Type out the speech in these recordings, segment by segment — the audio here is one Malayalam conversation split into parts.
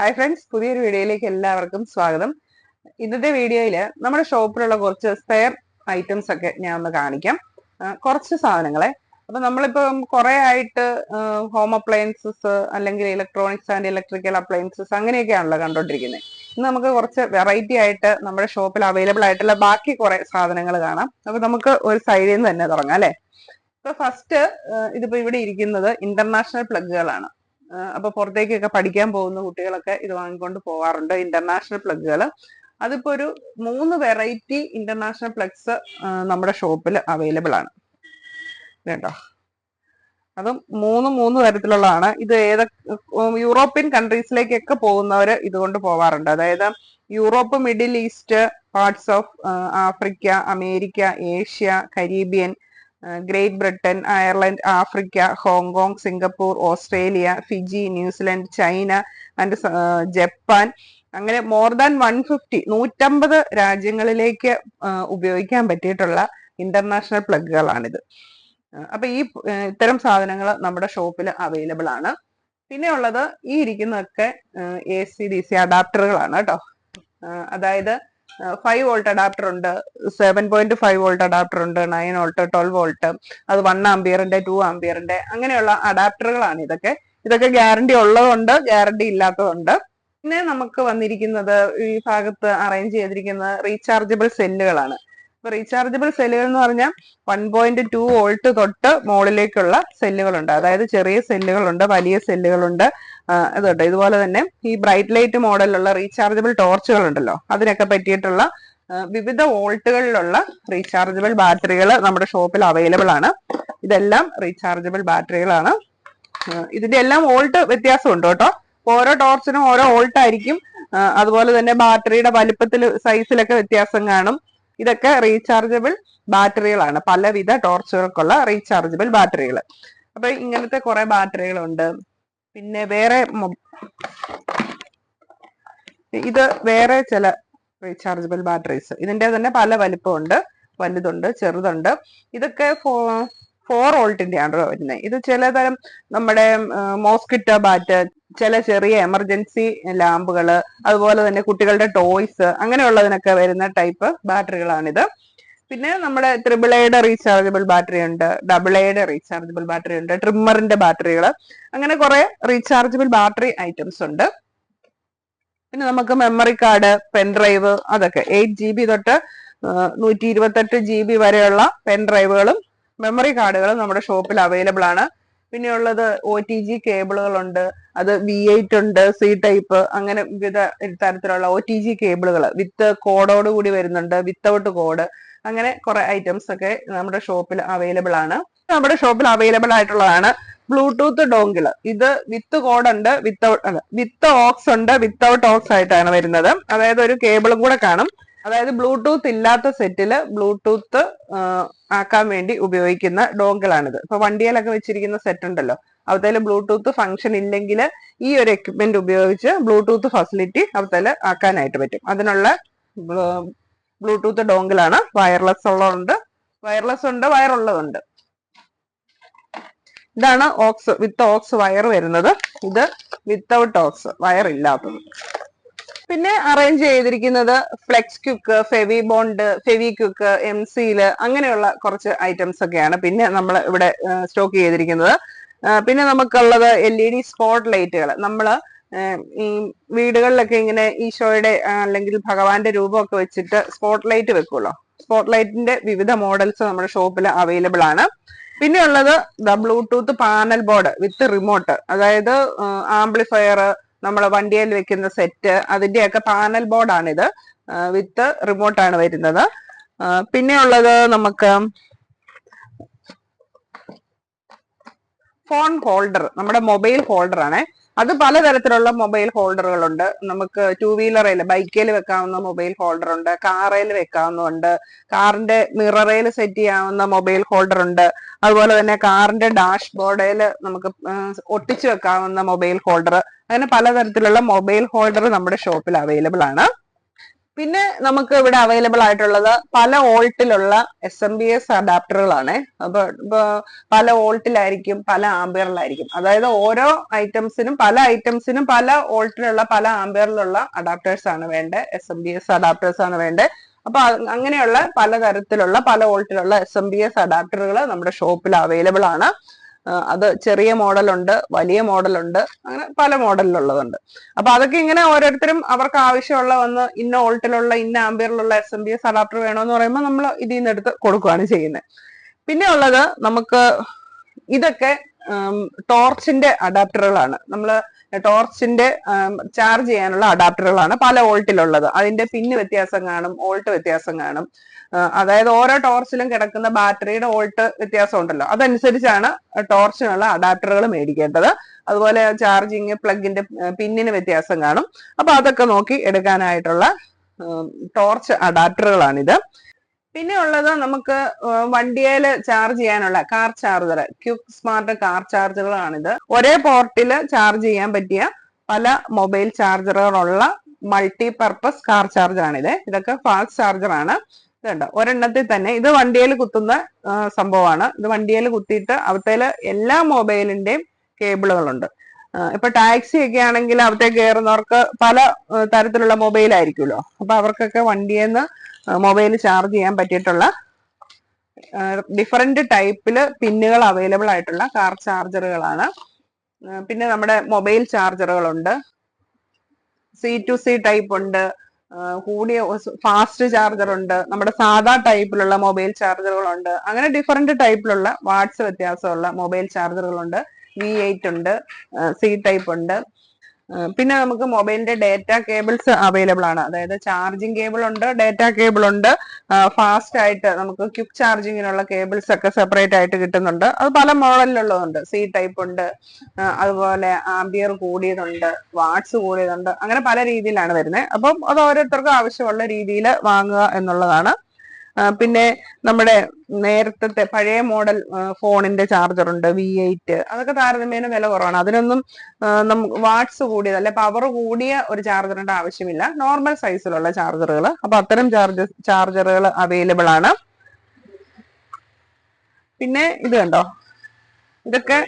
ഹായ് ഫ്രണ്ട്സ്, പുതിയൊരു വീഡിയോയിലേക്ക് എല്ലാവർക്കും സ്വാഗതം. ഇന്നത്തെ വീഡിയോയിൽ നമ്മുടെ ഷോപ്പിലുള്ള കുറച്ച് സ്പെയർ ഐറ്റംസ് ഒക്കെ ഞാൻ ഒന്ന് കാണിക്കാം. കുറച്ച് സാധനങ്ങളെ അപ്പൊ നമ്മളിപ്പം കുറെ ആയിട്ട് ഹോം അപ്ലയൻസസ് അല്ലെങ്കിൽ ഇലക്ട്രോണിക്സ് ആൻഡ് ഇലക്ട്രിക്കൽ അപ്ലയൻസസ് അങ്ങനെയൊക്കെയാണല്ലോ കണ്ടോണ്ടിരിക്കുന്നത്. ഇന്ന് നമുക്ക് കുറച്ച് വെറൈറ്റി ആയിട്ട് നമ്മുടെ ഷോപ്പിൽ അവൈലബിൾ ആയിട്ടുള്ള ബാക്കി കുറെ സാധനങ്ങൾ കാണാം. അപ്പൊ നമുക്ക് ഒരു സൈഡിൽ നിന്ന് തന്നെ തുടങ്ങാം അല്ലെ. ഇപ്പൊ ഫസ്റ്റ് ഇതിപ്പോ ഇവിടെ ഇരിക്കുന്നത് ഇന്റർനാഷണൽ പ്ലഗുകളാണ്. അപ്പൊ പുറത്തേക്കൊക്കെ പഠിക്കാൻ പോകുന്ന കുട്ടികളൊക്കെ ഇത് വാങ്ങിക്കൊണ്ട് പോകാറുണ്ട്, ഇന്റർനാഷണൽ പ്ലഗുകൾ. അതിപ്പോ ഒരു 3 വെറൈറ്റി ഇന്റർനാഷണൽ പ്ലഗ്സ് നമ്മുടെ ഷോപ്പിൽ അവൈലബിൾ ആണ് കേട്ടോ. അതും മൂന്ന് തരത്തിലുള്ളതാണ്. ഇത് യൂറോപ്യൻ കൺട്രീസിലേക്കൊക്കെ പോകുന്നവര് ഇതുകൊണ്ട് പോവാറുണ്ട്. അതായത് Europe, middle east, parts of Africa, America, Asia, Caribbean, great Britain, Ireland, Africa, Hong Kong, Singapore, Australia, Fiji, New Zealand, China and Japan, അങ്ങനെ മോർ ദാൻ 150 രാജ്യങ്ങളിലേക്ക് ഉപയോഗിക്കാൻ പറ്റിയിട്ടുള്ള ഇന്റർനാഷണൽ പ്ലഗുകളാണിത്. അപ്പൊ ഇത്തരം സാധനങ്ങൾ നമ്മുടെ ഷോപ്പിൽ അവൈലബിൾ ആണ്. പിന്നെ ഉള്ളത് ഈ ഇരിക്കുന്നതൊക്കെ AC/DC അഡാപ്റ്ററുകളാണ് കേട്ടോ. അതായത് 5 വോൾട്ട് അഡാപ്റ്റർ ഉണ്ട്, 7.5 വോൾട്ട് അഡാപ്റ്റർ ഉണ്ട്, 9 വോൾട്ട്, 12 വോൾട്ട്, അത് 1 ആംപിയറിന്റെ, 2 ആംപിയറിന്റെ അങ്ങനെയുള്ള അഡാപ്റ്ററുകളാണ് ഇതൊക്കെ ഗ്യാരണ്ടി ഉള്ളതുണ്ട്, ഗ്യാരണ്ടി ഇല്ലാത്തതുണ്ട്. പിന്നെ നമുക്ക് വന്നിരിക്കുന്നത് ഈ ഭാഗത്ത് അറേഞ്ച് ചെയ്തിരിക്കുന്ന റീചാർജബിൾ സെല്ലുകളാണ്. ഇപ്പൊ റീചാർജബിൾ സെല്ലുകൾ എന്ന് പറഞ്ഞാൽ 1.2 വോൾട്ട് തൊട്ട് മുകളിലേക്കുള്ള സെല്ലുകളുണ്ട്. അതായത് ചെറിയ സെല്ലുകളുണ്ട്, വലിയ സെല്ലുകളുണ്ട്. അതുണ്ട്. ഇതുപോലെ തന്നെ ഈ ബ്രൈറ്റ് ലൈറ്റ് മോഡലിലുള്ള റീചാർജബിൾ ടോർച്ചുകൾ ഉണ്ടല്ലോ, അതിനൊക്കെ പറ്റിയിട്ടുള്ള വിവിധ വോൾട്ടുകളിലുള്ള റീചാർജബിൾ ബാറ്ററികൾ നമ്മുടെ ഷോപ്പിൽ അവൈലബിൾ ആണ്. ഇതെല്ലാം റീചാർജബിൾ ബാറ്ററികളാണ്. ഇതിന്റെ എല്ലാം വോൾട്ട് വ്യത്യാസമുണ്ട് കേട്ടോ. ഓരോ ടോർച്ചിനും ഓരോ വോൾട്ട് ആയിരിക്കും. അതുപോലെ തന്നെ ബാറ്ററിയുടെ വലുപ്പത്തിൽ, സൈസിലൊക്കെ വ്യത്യാസം കാണും. ഇതൊക്കെ റീചാർജബിൾ ബാറ്ററികളാണ്, പലവിധ ടോർച്ചുകൾക്കുള്ള റീചാർജബിൾ ബാറ്ററികൾ. അപ്പൊ ഇങ്ങനത്തെ കുറെ ബാറ്ററികളുണ്ട്. പിന്നെ ഇത് വേറെ ചില റീചാർജബിൾ ബാറ്ററീസ്. ഇതിന്റെ തന്നെ പല വലിപ്പമുണ്ട്, വലുതുണ്ട്, ചെറുതുണ്ട്. ഇതൊക്കെ 4 വോൾട്ടിന്റെ ആണ് വരുന്നത്. ഇത് ചിലതരം നമ്മുടെ മോസ്കിറ്റോ ബാറ്റ്, ചില ചെറിയ എമർജൻസി ലാമ്പുകള്, അതുപോലെ തന്നെ കുട്ടികളുടെ ടോയ്സ് അങ്ങനെയുള്ളതിനൊക്കെ വരുന്ന ടൈപ്പ് ബാറ്ററികളാണിത്. പിന്നെ നമ്മുടെ AAA റീചാർജബിൾ ബാറ്ററി ഉണ്ട്, AA റീചാർജബിൾ ബാറ്ററി ഉണ്ട്, ട്രിമ്മറിന്റെ ബാറ്ററികൾ, അങ്ങനെ കുറെ റീചാർജബിൾ ബാറ്ററി ഐറ്റംസ് ഉണ്ട്. പിന്നെ നമുക്ക് മെമ്മറി കാർഡ്, പെൻഡ്രൈവ്, അതൊക്കെ 8 GB തൊട്ട് 128 GB വരെയുള്ള പെൻഡ്രൈവുകളും മെമ്മറി കാർഡുകളും നമ്മുടെ ഷോപ്പിൽ അവൈലബിൾ ആണ്. പിന്നെയുള്ളത് OTG കേബിളുകളുണ്ട്. അത് V8 ഉണ്ട്, C ടൈപ്പ്, അങ്ങനെ വിവിധ തരത്തിലുള്ള OTG കേബിളുകൾ വിത്ത് കോഡോട് കൂടി വരുന്നുണ്ട്, വിത്തൗട്ട് കോഡ്, അങ്ങനെ കുറെ ഐറ്റംസ് ഒക്കെ നമ്മുടെ ഷോപ്പിൽ അവൈലബിൾ ആണ്. നമ്മുടെ ഷോപ്പിൽ അവൈലബിൾ ആയിട്ടുള്ളതാണ് ബ്ലൂടൂത്ത് ഡോങ്കിള്. ഇത് വിത്ത് കോഡ് ഉണ്ട്, വിത്ത് ഓക്സ് ഉണ്ട്, വിത്തൗട്ട് ഓക്സ് ആയിട്ടാണ് വരുന്നത്. അതായത് ഒരു കേബിളും കൂടെ കാണും. അതായത് ബ്ലൂടൂത്ത് ഇല്ലാത്ത സെറ്റില് ബ്ലൂടൂത്ത് ആക്കാൻ വേണ്ടി ഉപയോഗിക്കുന്ന ഡോങ്കിളാണിത്. ഇപ്പൊ വണ്ടിയിലൊക്കെ വെച്ചിരിക്കുന്ന സെറ്റ് ഉണ്ടല്ലോ, അവത്തേല് ബ്ലൂടൂത്ത് ഫംഗ്ഷൻ ഇല്ലെങ്കിൽ ഈ ഒരു എക്യുപ്മെന്റ് ഉപയോഗിച്ച് ബ്ലൂടൂത്ത് ഫെസിലിറ്റി അവത്തേല് ആക്കാനായിട്ട് പറ്റും. അതിനുള്ള ബ്ലൂടൂത്ത് ഡോങ്കിളാണ്. വയർലെസ് ഉള്ളതുണ്ട്, വയർലെസ് ഉണ്ട്, വയറുള്ളതുണ്ട്. ഇതാണ് ഓക്സ്, വിത്ത് ഓക്സ് വയർ വരുന്നത്. ഇത് വിത്തൗട്ട് ഓക്സ് വയർ ഇല്ലാത്തത്. പിന്നെ അറേഞ്ച് ചെയ്തിരിക്കുന്നത് flex quick, Fevi bond, Fevi quick, MCL അങ്ങനെയുള്ള കുറച്ച് ഐറ്റംസ് ഒക്കെയാണ് പിന്നെ നമ്മൾ ഇവിടെ സ്റ്റോക്ക് ചെയ്തിരിക്കുന്നത്. പിന്നെ നമുക്കുള്ളത് LED സ്പോട്ട് ലൈറ്റുകൾ. നമ്മള് ഈ വീടുകളിലൊക്കെ ഇങ്ങനെ ഈശോയുടെ അല്ലെങ്കിൽ ഭഗവാന്റെ രൂപമൊക്കെ വെച്ചിട്ട് സ്പോട്ട് ലൈറ്റ് വെക്കുമല്ലോ, സ്പോട്ട് ലൈറ്റിന്റെ വിവിധ മോഡൽസ് നമ്മുടെ ഷോപ്പിൽ അവൈലബിൾ ആണ്. പിന്നെ ഉള്ളത് ബ്ലൂടൂത്ത് പാനൽ ബോർഡ് വിത്ത് റിമോട്ട്. അതായത് ആംപ്ലിഫയർ, നമ്മൾ വണ്ടിയിൽ വെക്കുന്ന സെറ്റ്, അതിന്റെയൊക്കെ പാനൽ ബോർഡാണിത്. വിത്ത് റിമോട്ടാണ് വരുന്നത്. പിന്നെ ഉള്ളത് നമുക്ക് ഫോൺ ഹോൾഡർ, നമ്മുടെ മൊബൈൽ ഹോൾഡർ ആണ്. അത് പലതരത്തിലുള്ള മൊബൈൽ ഹോൾഡറുകളുണ്ട്. നമുക്ക് 2 വീലറിൽ, ബൈക്കിൽ വെക്കാവുന്ന മൊബൈൽ ഹോൾഡർ ഉണ്ട്, കാറിൽ വെക്കാവുന്നതുണ്ട്, കാറിന്റെ മിററിൽ സെറ്റ് ചെയ്യാവുന്ന മൊബൈൽ ഹോൾഡർ ഉണ്ട്. അതുപോലെ തന്നെ കാറിന്റെ ഡാഷ് ബോർഡിൽ നമുക്ക് ഒട്ടിച്ചു വെക്കാവുന്ന മൊബൈൽ ഹോൾഡർ, അങ്ങനെ പലതരത്തിലുള്ള മൊബൈൽ ഹോൾഡർ നമ്മുടെ ഷോപ്പിൽ അവൈലബിൾ ആണ്. പിന്നെ നമുക്ക് ഇവിടെ അവൈലബിൾ ആയിട്ടുള്ളത് പല വോൾട്ടിലുള്ള SMPS അഡാപ്റ്ററുകളാണ്. അപ്പൊ പല വോൾട്ടിലായിരിക്കും, പല ആംബിയറിലായിരിക്കും. അതായത് ഓരോ ഐറ്റംസിനും പല വോൾട്ടിലുള്ള പല ആംബിയറിലുള്ള അഡാപ്റ്റേഴ്സ് ആണ് വേണ്ടത്, SMPS അഡാപ്റ്റേഴ്സ് ആണ് വേണ്ടത്. അപ്പൊ അങ്ങനെയുള്ള പലതരത്തിലുള്ള പല വോൾട്ടിലുള്ള SMPS അഡാപ്റ്ററുകൾ നമ്മുടെ ഷോപ്പിൽ അവൈലബിൾ ആണ്. അത് ചെറിയ മോഡലുണ്ട്, വലിയ മോഡലുണ്ട്, അങ്ങനെ പല മോഡലിലുള്ളതുണ്ട്. അപ്പൊ അതൊക്കെ ഇങ്ങനെ ഓരോരുത്തരും അവർക്ക് ആവശ്യമുള്ള വന്ന് ഇന്ന വോൾട്ടിലുള്ള ഇന്ന ആംബിയറിലുള്ള SMPS അഡാപ്റ്റർ വേണമെന്ന് പറയുമ്പോൾ നമ്മൾ ഇതിൽ നിന്ന് എടുത്ത് കൊടുക്കുകയാണ് ചെയ്യുന്നത്. പിന്നെ ഉള്ളത് നമുക്ക് ഇതൊക്കെ ടോർച്ചിന്റെ അഡാപ്റ്ററുകളാണ്. നമ്മൾ ടോർച്ചിന്റെ ചാർജ് ചെയ്യാനുള്ള അഡാപ്റ്ററുകളാണ് പല വോൾട്ടിലുള്ളത്. അതിന്റെ പിന്ന് വ്യത്യാസം കാണും, വോൾട്ട് വ്യത്യാസം കാണും. അതായത് ഓരോ ടോർച്ചിലും കിടക്കുന്ന ബാറ്ററിയുടെ വോൾട്ട് വ്യത്യാസം ഉണ്ടല്ലോ, അതനുസരിച്ചാണ് ടോർച്ചിനുള്ള അഡാപ്റ്ററുകൾ മേടിക്കേണ്ടത്. അതുപോലെ ചാർജിങ് പ്ലഗിന്റെ പിന്നിന് വ്യത്യാസം കാണും. അപ്പൊ അതൊക്കെ നോക്കി എടുക്കാനായിട്ടുള്ള ടോർച്ച് അഡാപ്റ്ററുകളാണിത്. പിന്നെ ഉള്ളത് നമുക്ക് വണ്ടിയില് ചാർജ് ചെയ്യാനുള്ള car charger, quick smart car ചാർജറുകളാണിത്. ഒരേ പോർട്ടിൽ ചാർജ് ചെയ്യാൻ പറ്റിയ പല മൊബൈൽ ചാർജറുകളുള്ള മൾട്ടി പർപ്പസ് കാർ ചാർജർ ആണിത്. ഇതൊക്കെ ഫാസ്റ്റ് ചാർജർ ആണ്. ഇതുണ്ട് ഒരെണ്ണത്തിൽ തന്നെ, ഇത് വണ്ടിയിൽ കുത്തുന്ന സംഭവമാണ്. ഇത് വണ്ടിയിൽ കുത്തിയിട്ട് അവിടത്തേല് എല്ലാ മൊബൈലിന്റെയും കേബിളുകളുണ്ട്. ഇപ്പൊ ടാക്സി ഒക്കെ ആണെങ്കിൽ അവിടത്തേക്ക് കയറുന്നവർക്ക് പല തരത്തിലുള്ള മൊബൈൽ ആയിരിക്കുമല്ലോ. അപ്പൊ അവർക്കൊക്കെ വണ്ടിയിൽ മൊബൈൽ ചാർജ് ചെയ്യാൻ പറ്റിയിട്ടുള്ള ഡിഫറെന്റ് ടൈപ്പില് പിന്നുകൾ അവൈലബിൾ ആയിട്ടുള്ള കാർ ചാർജറുകളാണ്. പിന്നെ നമ്മുടെ മൊബൈൽ ചാർജറുകളുണ്ട്, C2C ടൈപ്പ് ഉണ്ട്, കൂടിയ ഫാസ്റ്റ് ചാർജർ ഉണ്ട്, നമ്മുടെ സാധാ ടൈപ്പിലുള്ള മൊബൈൽ ചാർജറുകളുണ്ട്. അങ്ങനെ ഡിഫറെന്റ് ടൈപ്പിലുള്ള വാട്ട്സ് വ്യത്യാസമുള്ള മൊബൈൽ ചാർജറുകളുണ്ട്. V8 ഉണ്ട്, C ടൈപ്പ് ഉണ്ട്. പിന്നെ നമുക്ക് മൊബൈലിന്റെ ഡേറ്റ കേബിൾസ് അവൈലബിൾ ആണ്. അതായത് ചാർജിങ് കേബിൾ ഉണ്ട്, ഡേറ്റ കേബിൾ ഉണ്ട്. ഫാസ്റ്റ് ആയിട്ട് നമുക്ക് ക്വിക്ക് ചാർജിങ്ങിനുള്ള കേബിൾസ് ഒക്കെ സെപ്പറേറ്റ് ആയിട്ട് കിട്ടുന്നുണ്ട്. അത് പല മോഡലിലുള്ളതുണ്ട്. C ടൈപ്പ് ഉണ്ട്, അതുപോലെ ആംബിയർ കൂടിയതുണ്ട്, വാട്ട്സ് കൂടിയതുണ്ട്. അങ്ങനെ പല രീതിയിലാണ് വരുന്നത്. അപ്പം അത് ഓരോരുത്തർക്കും ആവശ്യമുള്ള രീതിയിൽ വാങ്ങുക എന്നുള്ളതാണ്. പിന്നെ നമ്മുടെ നേരത്തെ പഴയ മോഡൽ ഫോണിന്റെ ചാർജർ ഉണ്ട്, V8. അതൊക്കെ താരതമ്യേന വില കുറവാണ്. അതിനൊന്നും നമുക്ക് വാട്ട്സ് കൂടിയത് അല്ലെ പവർ കൂടിയ ഒരു ചാർജറിന്റെ ആവശ്യമില്ല, നോർമൽ സൈസിലുള്ള ചാർജറുകൾ. അപ്പൊ അത്തരം ചാർജറുകൾ അവൈലബിൾ ആണ്. പിന്നെ ഇത് കണ്ടോ, ഇതൊക്കെ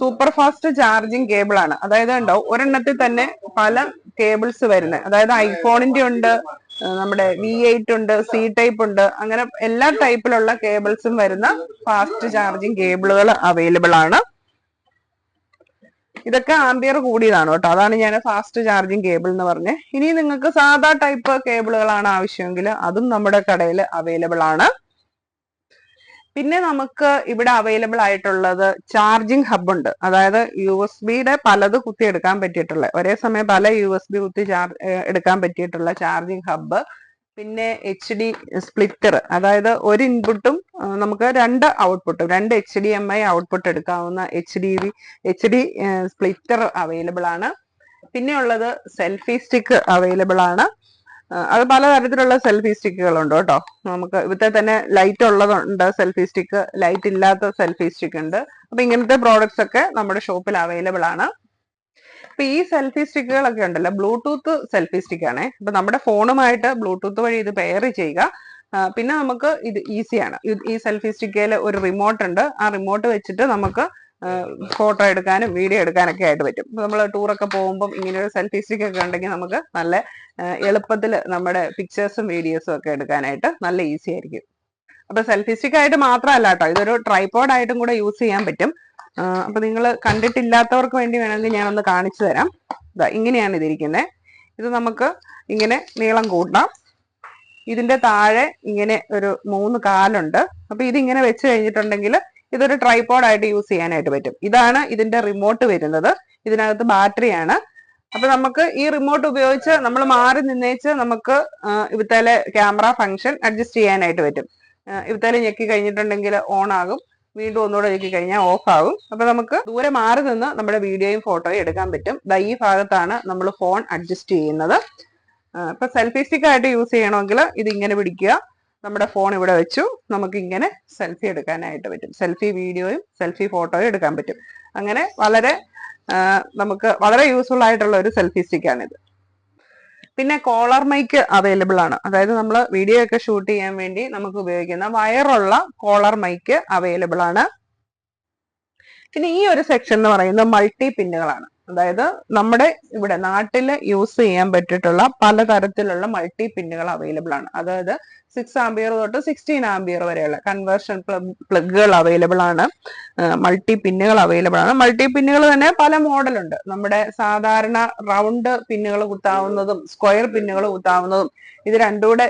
സൂപ്പർ ഫാസ്റ്റ് ചാർജിങ് കേബിൾ ആണ്. അതായത് കണ്ടോ, ഒരെണ്ണത്തിൽ തന്നെ പല കേബിൾസ് വരുന്നത്. അതായത് ഐഫോണിന്റെ ഉണ്ട്, നമ്മുടെ V8 ഉണ്ട്, C ടൈപ്പ് ഉണ്ട്. അങ്ങനെ എല്ലാ ടൈപ്പിലുള്ള കേബിൾസും വരുന്ന ഫാസ്റ്റ് ചാർജിങ് കേബിളുകൾ അവൈലബിൾ ആണ്. ഇതൊക്കെ ആംബിയർ കൂടിയതാണ് കേട്ടോ, അതാണ് ഞാൻ ഫാസ്റ്റ് ചാർജിങ് കേബിൾ എന്ന് പറഞ്ഞത്. ഇനി നിങ്ങൾക്ക് സാധാ ടൈപ്പ് കേബിളുകളാണ് ആവശ്യമെങ്കിൽ അതും നമ്മുടെ കടയിൽ അവൈലബിൾ ആണ്. പിന്നെ നമുക്ക് ഇവിടെ അവൈലബിൾ ആയിട്ടുള്ളത് ചാർജിങ് ഹബ് ഉണ്ട്. അതായത് USB പലത് കുത്തി എടുക്കാൻ പറ്റിയിട്ടുള്ള, ഒരേ സമയം പല USB കുത്തി എടുക്കാൻ പറ്റിയിട്ടുള്ള ചാർജിങ് ഹബ്ബ്. പിന്നെ HD സ്പ്ലിറ്റർ, അതായത് ഒരു ഇൻപുട്ടും നമുക്ക് രണ്ട് ഔട്ട്പുട്ടും, രണ്ട് HDMI ഔട്ട്പുട്ട് എടുക്കാവുന്ന HD സ്പ്ലിറ്റർ അവൈലബിൾ ആണ്. പിന്നെ ഉള്ളത് സെൽഫി സ്റ്റിക്ക് അവൈലബിൾ ആണ്. അത് പലതരത്തിലുള്ള സെൽഫി സ്റ്റിക്കുകളുണ്ട് കേട്ടോ. നമുക്ക് ഇവിടുത്തെ തന്നെ ലൈറ്റ് ഉള്ളതുണ്ട് സെൽഫി സ്റ്റിക്ക്, ലൈറ്റ് ഇല്ലാത്ത സെൽഫി സ്റ്റിക്ക് ഉണ്ട്. അപ്പൊ ഇങ്ങനത്തെ പ്രോഡക്ട്സ് ഒക്കെ നമ്മുടെ ഷോപ്പിൽ അവൈലബിൾ ആണ്. അപ്പൊ ഈ സെൽഫി സ്റ്റിക്കുകളൊക്കെ ഉണ്ടല്ലോ, ബ്ലൂടൂത്ത് സെൽഫി സ്റ്റിക്ക് ആണേ. അപ്പൊ നമ്മുടെ ഫോണുമായിട്ട് ബ്ലൂടൂത്ത് വഴി ഇത് പെയർ ചെയ്യുക. പിന്നെ നമുക്ക് ഇത് ഈസിയാണ്. ഈ സെൽഫി സ്റ്റിക്കയിൽ ഒരു റിമോട്ട് ഉണ്ട്. ആ റിമോട്ട് വെച്ചിട്ട് നമുക്ക് ഫോട്ടോ എടുക്കാനും വീഡിയോ എടുക്കാനൊക്കെ ആയിട്ട് പറ്റും. നമ്മൾ ടൂറൊക്കെ പോകുമ്പോൾ ഇങ്ങനെ ഒരു സെൽഫി സ്റ്റിക്ക് ഒക്കെ ഉണ്ടെങ്കിൽ നമുക്ക് നല്ല എളുപ്പത്തിൽ നമ്മുടെ പിക്ചേഴ്സും വീഡിയോസും ഒക്കെ എടുക്കാനായിട്ട് നല്ല ഈസി ആയിരിക്കും. അപ്പൊ സെൽഫി സ്റ്റിക്ക് ആയിട്ട് മാത്രമല്ല കേട്ടോ, ഇതൊരു ട്രൈപോഡ് ആയിട്ടും കൂടെ യൂസ് ചെയ്യാൻ പറ്റും. അപ്പൊ നിങ്ങൾ കണ്ടിട്ടില്ലാത്തവർക്ക് വേണ്ടി വേണമെങ്കിൽ ഞാൻ ഒന്ന് കാണിച്ചു തരാം. ഇങ്ങനെയാണ് ഇതിരിക്കുന്നത്. ഇത് നമുക്ക് ഇങ്ങനെ നീളം കൂട്ടാം. ഇതിന്റെ താഴെ ഇങ്ങനെ ഒരു 3 കാലുണ്ട്. അപ്പൊ ഇതിങ്ങനെ വെച്ച് കഴിഞ്ഞിട്ടുണ്ടെങ്കിൽ ഇതൊരു ട്രൈപോഡ് ആയിട്ട് യൂസ് ചെയ്യാനായിട്ട് പറ്റും. ഇതാണ് ഇതിന്റെ റിമോട്ട് വരുന്നത്. ഇതിനകത്ത് ബാറ്ററിയാണ്. അപ്പൊ നമുക്ക് ഈ റിമോട്ട് ഉപയോഗിച്ച് നമ്മൾ മാറി നിന്നേച്ച് നമുക്ക് ഇവിടുത്തെ ക്യാമറ ഫംഗ്ഷൻ അഡ്ജസ്റ്റ് ചെയ്യാനായിട്ട് പറ്റും. ഇവിടുത്തെ ഞെക്കി കഴിഞ്ഞിട്ടുണ്ടെങ്കിൽ ഓൺ ആകും, വീണ്ടും ഒന്നുകൂടെ ഞെക്കി കഴിഞ്ഞാൽ ഓഫ് ആകും. അപ്പൊ നമുക്ക് ദൂരെ മാറി നിന്ന് നമ്മുടെ വീഡിയോയും ഫോട്ടോയും എടുക്കാൻ പറ്റും. ഈ ഭാഗത്താണ് നമ്മൾ ഫോൺ അഡ്ജസ്റ്റ് ചെയ്യുന്നത്. ഇപ്പൊ സെൽഫി സ്റ്റിക്ക് ആയിട്ട് യൂസ് ചെയ്യണമെങ്കിൽ ഇത് ഇങ്ങനെ പിടിക്കുക, നമ്മുടെ ഫോൺ ഇവിടെ വെച്ചു നമുക്ക് ഇങ്ങനെ സെൽഫി എടുക്കാനായിട്ട് പറ്റും. സെൽഫി വീഡിയോയും സെൽഫി ഫോട്ടോയും എടുക്കാൻ പറ്റും. അങ്ങനെ നമുക്ക് വളരെ യൂസ്ഫുൾ ആയിട്ടുള്ള ഒരു സെൽഫി സ്റ്റിക്കാണിത്. പിന്നെ കോളർ മൈക്ക് അവൈലബിൾ ആണ്. അതായത് നമ്മൾ വീഡിയോ ഒക്കെ ഷൂട്ട് ചെയ്യാൻ വേണ്ടി നമുക്ക് ഉപയോഗിക്കുന്ന വയറുള്ള കോളർ മൈക്ക് അവൈലബിൾ ആണ്. പിന്നെ ഈ ഒരു സെക്ഷൻ എന്ന് പറയുന്നത് മൾട്ടി പിന്നുകളാണ്. അതായത് നമ്മുടെ ഇവിടെ നാട്ടിൽ യൂസ് ചെയ്യാൻ പറ്റിയിട്ടുള്ള പലതരത്തിലുള്ള മൾട്ടി പിന്നുകൾ അവൈലബിൾ ആണ്. അതായത് 6 ആംപിയർ തൊട്ട് 16 ആംപിയർ വരെയുള്ള കൺവേർഷൻ പ്ലഗുകൾ അവൈലബിൾ ആണ്. മൾട്ടി പിന്നുകൾ അവൈലബിൾ ആണ്. മൾട്ടി പിന്നുകൾ തന്നെ പല മോഡലുണ്ട്. നമ്മുടെ സാധാരണ റൗണ്ട് പിന്നുകൾ കുത്താവുന്നതും സ്ക്വയർ പിന്നുകൾ കുത്താവുന്നതും ഇത് രണ്ടും കൂടെ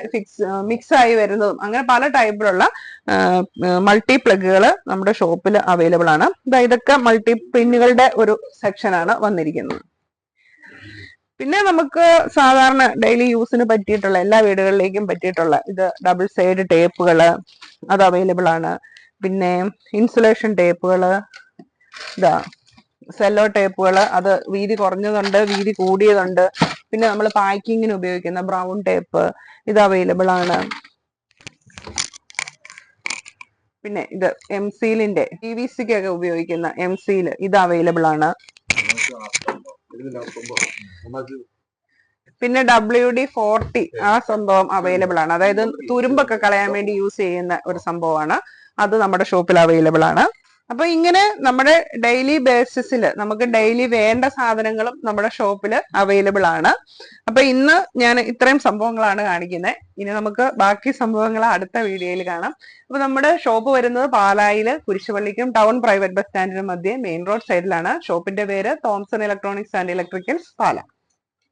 മിക്സ് ആയി വരുന്നതും അങ്ങനെ പല ടൈപ്പിലുള്ള മൾട്ടി പ്ലഗുകൾ നമ്മുടെ ഷോപ്പിൽ അവൈലബിൾ ആണ്. ഇതൊക്കെ മൾട്ടി പിന്നുകളുടെ ഒരു സെക്ഷനാണ് വന്നിരിക്കുന്നത്. പിന്നെ നമുക്ക് സാധാരണ ഡെയിലി യൂസിന് പറ്റിയിട്ടുള്ള എല്ലാ വീടുകളിലേക്കും പറ്റിയിട്ടുള്ള ഇത് ഡബിൾ സൈഡ് ടേപ്പുകള് അത് അവൈലബിൾ ആണ്. പിന്നെ ഇൻസുലേഷൻ ടേപ്പുകള്, ഇതാ സെല്ലോ ടേപ്പുകൾ, അത് വീതി കുറഞ്ഞതുണ്ട്, വീതി കൂടിയതുണ്ട്. പിന്നെ നമ്മൾ പാക്കിങ്ങിന് ഉപയോഗിക്കുന്ന ബ്രൗൺ ടേപ്പ് ഇത് അവൈലബിൾ ആണ്. പിന്നെ ഇത് എംസീലിന്റെ PVC ഒക്കെ ഉപയോഗിക്കുന്ന എംസീൽ ഇത് അവൈലബിൾ ആണ്. പിന്നെ WD-40 ആ സംഭവം അവൈലബിൾ ആണ്. അതായത് തുരുമ്പൊക്കെ കളയാൻ വേണ്ടി യൂസ് ചെയ്യുന്ന ഒരു സംഭവമാണ്. അത് നമ്മുടെ ഷോപ്പിൽ അവൈലബിൾ ആണ്. അപ്പൊ ഇങ്ങനെ നമ്മുടെ ഡെയിലി ബേസിസിൽ നമുക്ക് ഡെയിലി വേണ്ട സാധനങ്ങളും നമ്മുടെ ഷോപ്പിൽ അവൈലബിൾ ആണ്. അപ്പൊ ഇന്ന് ഞാൻ ഇത്രയും സംഭവങ്ങളാണ് കാണിക്കുന്നത്. ഇനി നമുക്ക് ബാക്കി സംഭവങ്ങൾ അടുത്ത വീഡിയോയിൽ കാണാം. അപ്പൊ നമ്മുടെ ഷോപ്പ് വരുന്നത് പാലായില് കുരിശുപള്ളിക്കും ടൗൺ പ്രൈവറ്റ് ബസ് സ്റ്റാൻഡിനും മധ്യേ മെയിൻ റോഡ് സൈഡിലാണ്. ഷോപ്പിന്റെ പേര് Thomson electronics and electricals Pala.